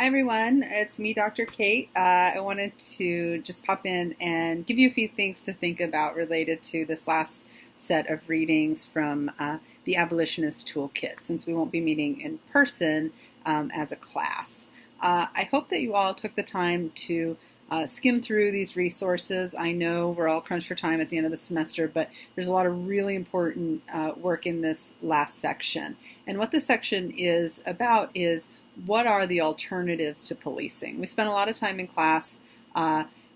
Hi everyone, it's me, Dr. Kate. I wanted to just pop in and give you a few things to think about related to this last set of readings from the Abolitionist Toolkit, since we won't be meeting in person as a class. I hope that you all took the time to skim through these resources. I know we're all crunched for time at the end of the semester, but there's a lot of really important work in this last section. And what this section is about is what are the alternatives to policing? We spent a lot of time in class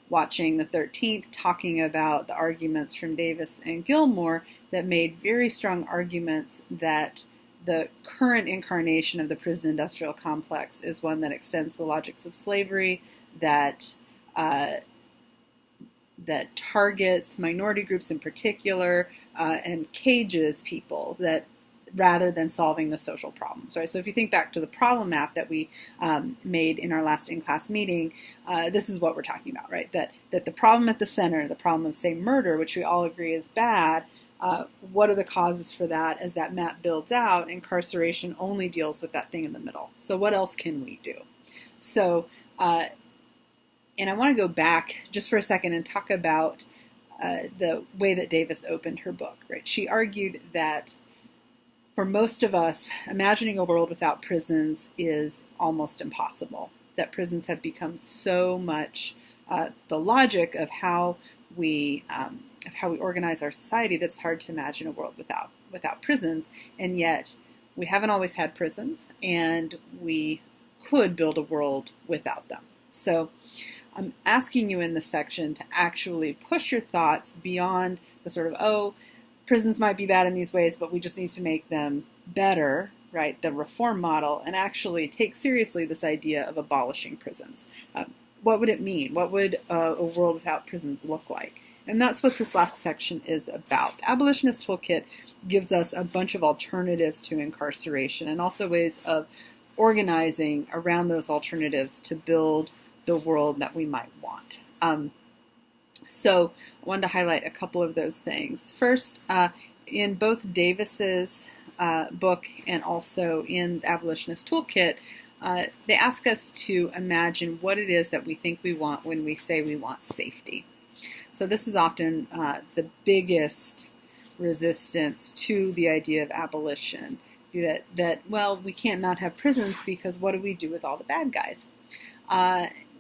watching the 13th, talking about the arguments from Davis and Gilmore that made very strong arguments that the current incarnation of the prison industrial complex is one that extends the logics of slavery, that targets minority groups in particular, and cages people, that rather than solving the social problems, right? So if you think back to the problem map that we made in our last in-class meeting, this is what we're talking about, right? That the problem at the center, the problem of, say, murder, which we all agree is bad, what are the causes for that? As that map builds out, incarceration only deals with that thing in the middle. So what else can we do? So, and I want to go back just for a second and talk about the way that Davis opened her book, right? She argued that for most of us, imagining a world without prisons is almost impossible, that prisons have become so much the logic of how we organize our society that it's hard to imagine a world without prisons. And yet we haven't always had prisons, and we could build a world without them. So I'm asking you in this section to actually push your thoughts beyond the sort of, prisons might be bad in these ways, but we just need to make them better, right? The reform model, and actually take seriously this idea of abolishing prisons. What would it mean? What would a world without prisons look like? And that's what this last section is about. The Abolitionist Toolkit gives us a bunch of alternatives to incarceration and also ways of organizing around those alternatives to build the world that we might want. So I wanted to highlight a couple of those things. First, in both Davis's book and also in the Abolitionist Toolkit, they ask us to imagine what it is that we think we want when we say we want safety. So this is often the biggest resistance to the idea of abolition, that we can't not have prisons because what do we do with all the bad guys?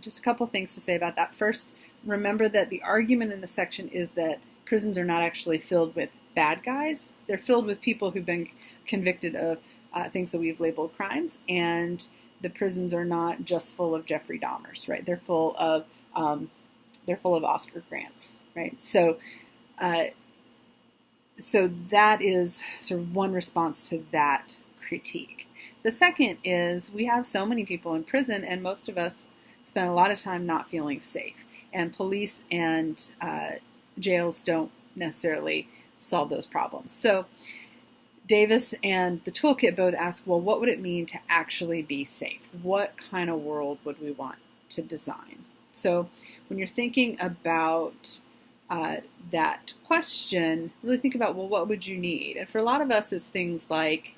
Just a couple things to say about that. First, remember that the argument in the section is that prisons are not actually filled with bad guys. They're filled with people who've been convicted of things that we've labeled crimes, and the prisons are not just full of Jeffrey Dahmers, right? They're full of Oscar Grants, right? So that is sort of one response to that critique. The second is we have so many people in prison, and most of us spend a lot of time not feeling safe. And police and jails don't necessarily solve those problems. So Davis and the toolkit both ask, well, what would it mean to actually be safe? What kind of world would we want to design? So when you're thinking about that question, really think about, well, what would you need? And for a lot of us, it's things like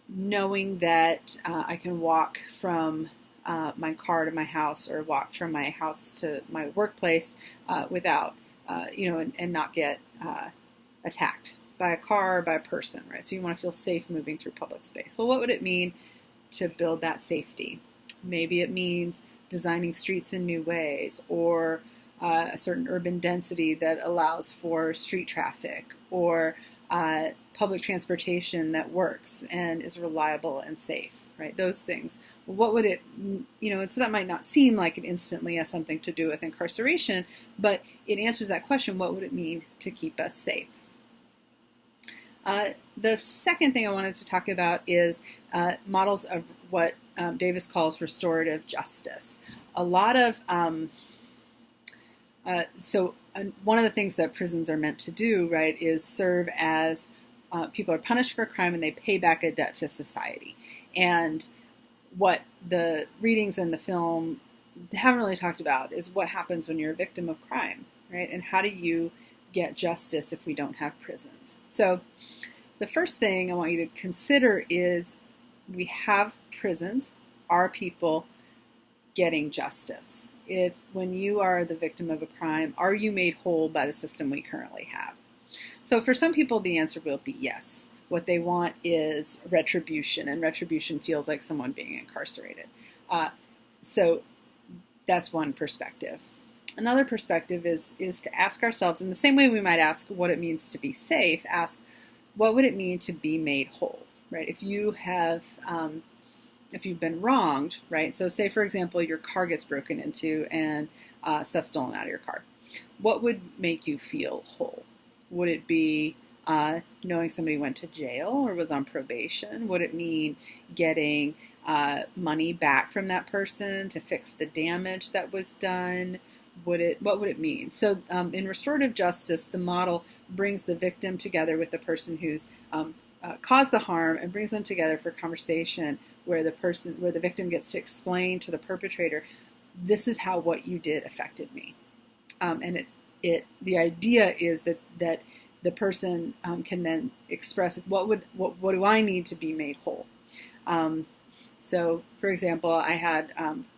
knowing that I can walk from my car to my house, or walk from my house to my workplace without, and not get attacked by a car or by a person, right? So you want to feel safe moving through public space. Well, what would it mean to build that safety? Maybe it means designing streets in new ways, or a certain urban density that allows for street traffic, or public transportation that works and is reliable and safe, right? Those things. What would it, and so that might not seem like it instantly has something to do with incarceration, but it answers that question, what would it mean to keep us safe? The second thing I wanted to talk about is models of what Davis calls restorative justice. A lot of, one of the things that prisons are meant to do, right, is serve as people are punished for a crime and they pay back a debt to society. And what the readings in the film haven't really talked about is what happens when you're a victim of crime, right? And how do you get justice if we don't have prisons? So the first thing I want you to consider is we have prisons, are people getting justice? If when you are the victim of a crime, are you made whole by the system we currently have? So for some people, the answer will be yes. What they want is retribution, and retribution feels like someone being incarcerated. So that's one perspective. Another perspective is to ask ourselves, in the same way we might ask what it means to be safe, ask what would it mean to be made whole, right? If you have, if you've been wronged, right? So say, for example, your car gets broken into and stuff stolen out of your car. What would make you feel whole? Would it be knowing somebody went to jail or was on probation? Would it mean getting money back from that person to fix the damage that was done? What would it mean? So in restorative justice, the model brings the victim together with the person who's caused the harm and brings them together for conversation where the victim gets to explain to the perpetrator, this is how what you did affected me. And the idea is that the person can then express what do I need to be made whole. So, for example, I had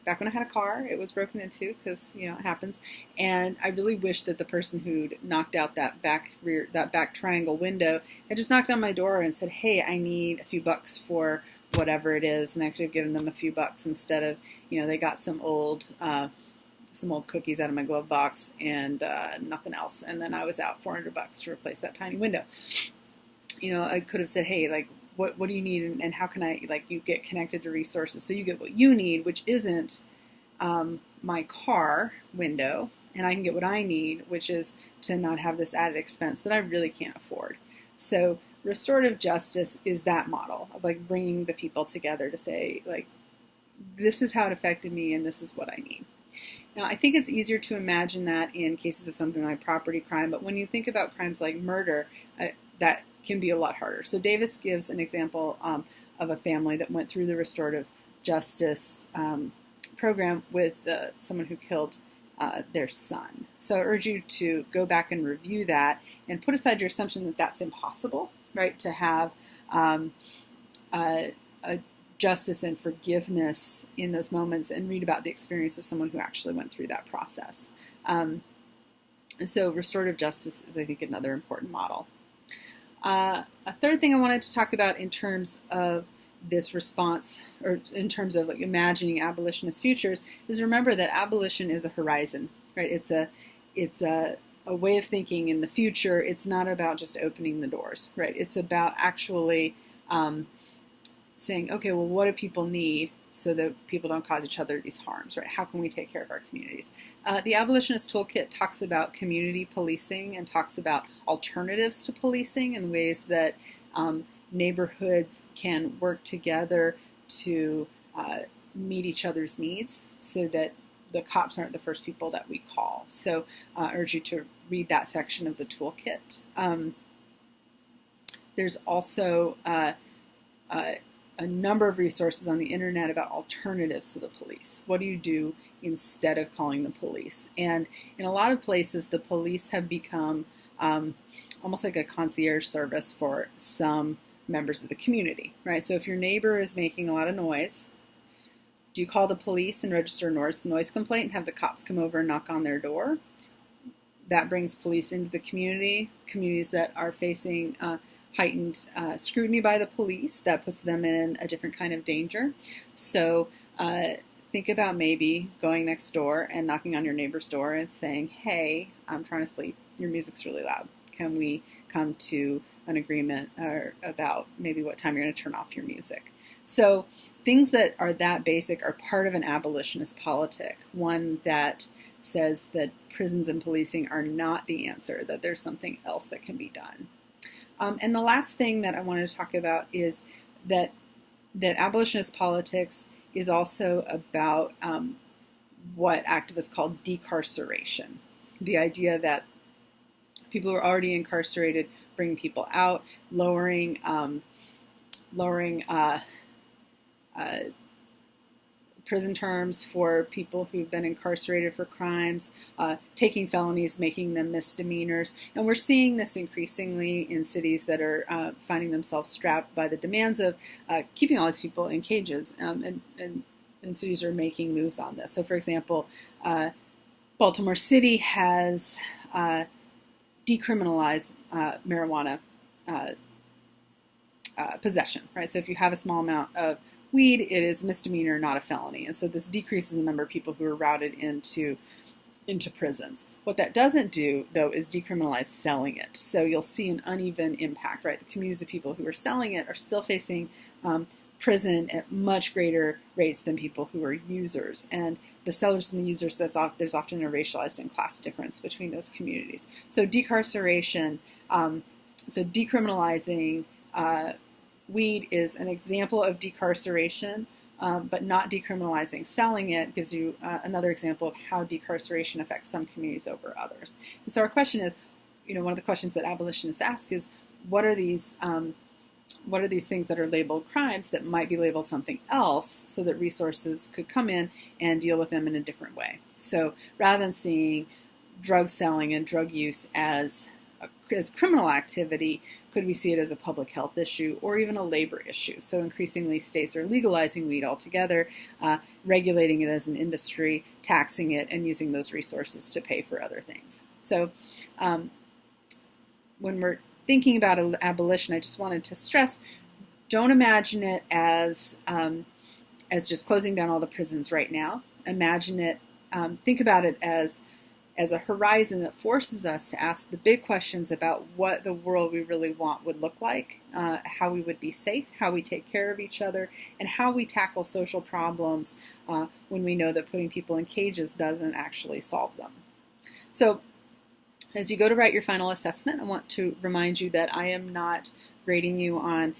back when I had a car, it was broken into because it happens, and I really wish that the person who'd knocked out that back triangle window had just knocked on my door and said, "Hey, I need a few bucks for whatever it is," and I could have given them a few bucks instead of they got some old cookies out of my glove box and nothing else, and then I was out $400 to replace that tiny window. I could have said, "Hey, like, what do you need, and how can I, you get connected to resources so you get what you need, which isn't my car window, and I can get what I need, which is to not have this added expense that I really can't afford." So restorative justice is that model of bringing the people together to say, this is how it affected me and this is what I need. Now, I think it's easier to imagine that in cases of something like property crime, but when you think about crimes like murder, that can be a lot harder. So Davis gives an example of a family that went through the restorative justice program with someone who killed their son. So I urge you to go back and review that and put aside your assumption that that's impossible, right, to have a justice and forgiveness in those moments, and read about the experience of someone who actually went through that process. And so restorative justice is, I think, another important model. A third thing I wanted to talk about in terms of this response, or in terms of imagining abolitionist futures, is remember that abolition is a horizon, right? It's a way of thinking in the future. It's not about just opening the doors, right? It's about actually saying, okay, well, what do people need so that people don't cause each other these harms, right? How can we take care of our communities? The Abolitionist Toolkit talks about community policing and talks about alternatives to policing and ways that neighborhoods can work together to meet each other's needs so that the cops aren't the first people that we call. So I urge you to read that section of the toolkit. There's also a number of resources on the internet about alternatives to the police. What do you do instead of calling the police? And in a lot of places, the police have become almost like a concierge service for some members of the community, right? So if your neighbor is making a lot of noise, do you call the police and register a noise complaint and have the cops come over and knock on their door? That brings police into the communities that are facing heightened scrutiny by the police. That puts them in a different kind of danger. So think about maybe going next door and knocking on your neighbor's door and saying, "Hey, I'm trying to sleep. Your music's really loud. Can we come to an agreement about maybe what time you're going to turn off your music?" So things that are that basic are part of an abolitionist politic, one that says that prisons and policing are not the answer, that there's something else that can be done. And the last thing that I wanted to talk about is that abolitionist politics is also about what activists call decarceration. The idea that people who are already incarcerated, bring people out, lowering prison terms for people who've been incarcerated for crimes, taking felonies, making them misdemeanors. And we're seeing this increasingly in cities that are finding themselves strapped by the demands of keeping all these people in cages and and cities are making moves on this. So, for example, Baltimore City has decriminalized marijuana possession, right? So if you have a small amount of weed, it is misdemeanor, not a felony. And so this decreases the number of people who are routed into prisons. What that doesn't do, though, is decriminalize selling it. So you'll see an uneven impact, right? The communities of people who are selling it are still facing prison at much greater rates than people who are users. And the sellers and the users, there's often a racialized and class difference between those communities. So decarceration, so decriminalizing weed is an example of decarceration, but not decriminalizing selling it gives you another example of how decarceration affects some communities over others. And so our question is, one of the questions that abolitionists ask is, what are these things that are labeled crimes that might be labeled something else so that resources could come in and deal with them in a different way? So rather than seeing drug selling and drug use as criminal activity, could we see it as a public health issue or even a labor issue? So increasingly states are legalizing weed altogether, regulating it as an industry, taxing it, and using those resources to pay for other things. So when we're thinking about abolition, I just wanted to stress, don't imagine it as just closing down all the prisons right now. Imagine it, think about it as a horizon that forces us to ask the big questions about what the world we really want would look like, how we would be safe, how we take care of each other, and how we tackle social problems when we know that putting people in cages doesn't actually solve them. So as you go to write your final assessment, I want to remind you that I am not grading you on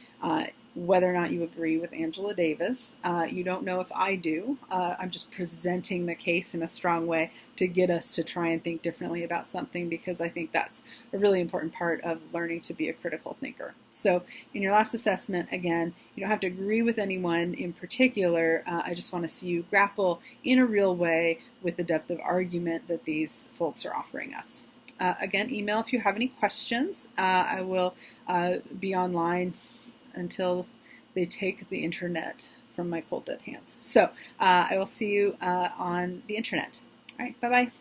whether or not you agree with Angela Davis. You don't know if I do. I'm just presenting the case in a strong way to get us to try and think differently about something, because I think that's a really important part of learning to be a critical thinker. So in your last assessment, again, you don't have to agree with anyone in particular. I just want to see you grapple in a real way with the depth of argument that these folks are offering us. Again, email if you have any questions. I will be online until they take the internet from my cold dead hands. So I will see you on the internet. All right, bye-bye.